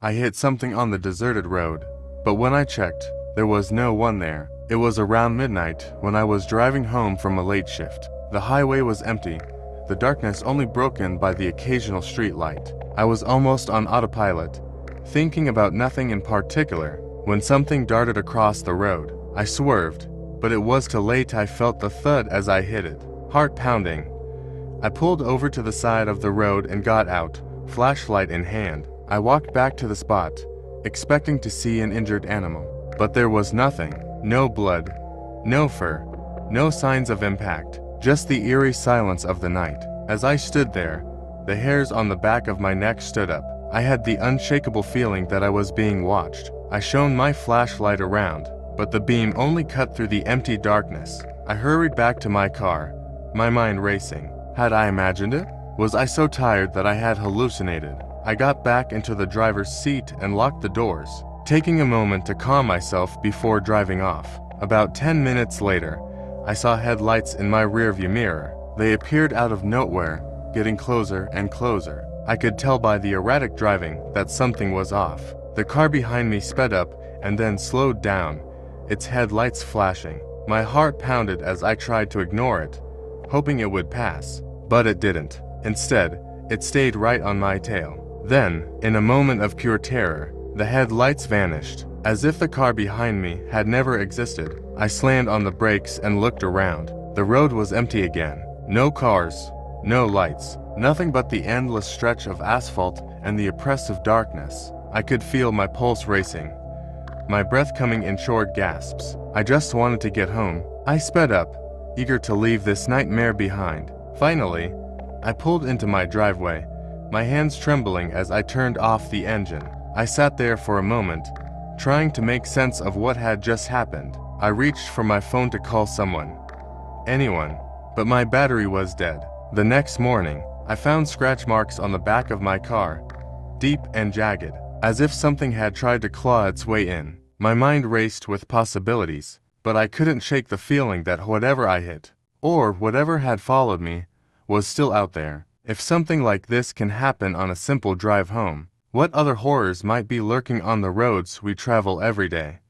I hit something on the deserted road, but when I checked, there was no one there. It was around midnight when I was driving home from a late shift. The highway was empty, the darkness only broken by the occasional street light. I was almost on autopilot, thinking about nothing in particular, when something darted across the road. I swerved, but it was too late. I felt the thud as I hit it, heart pounding. I pulled over to the side of the road and got out, flashlight in hand. I walked back to the spot, expecting to see an injured animal. But there was nothing. No blood, no fur, no signs of impact, just the eerie silence of the night. As I stood there, the hairs on the back of my neck stood up. I had the unshakable feeling that I was being watched. I shone my flashlight around, but the beam only cut through the empty darkness. I hurried back to my car, my mind racing. Had I imagined it? Was I so tired that I had hallucinated? I got back into the driver's seat and locked the doors, taking a moment to calm myself before driving off. About 10 minutes later, I saw headlights in my rearview mirror. They appeared out of nowhere, getting closer and closer. I could tell by the erratic driving that something was off. The car behind me sped up and then slowed down, its headlights flashing. My heart pounded as I tried to ignore it, hoping it would pass. But it didn't. Instead, it stayed right on my tail. Then, in a moment of pure terror, the headlights vanished, as if the car behind me had never existed. I slammed on the brakes and looked around. The road was empty again. No cars, no lights, nothing but the endless stretch of asphalt and the oppressive darkness. I could feel my pulse racing, my breath coming in short gasps. I just wanted to get home. I sped up, eager to leave this nightmare behind. Finally, I pulled into my driveway, my hands trembling as I turned off the engine. I sat there for a moment, trying to make sense of what had just happened. I reached for my phone to call someone, anyone, but my battery was dead. The next morning, I found scratch marks on the back of my car, deep and jagged, as if something had tried to claw its way in. My mind raced with possibilities, but I couldn't shake the feeling that whatever I hit, or whatever had followed me, was still out there. If something like this can happen on a simple drive home, what other horrors might be lurking on the roads we travel every day?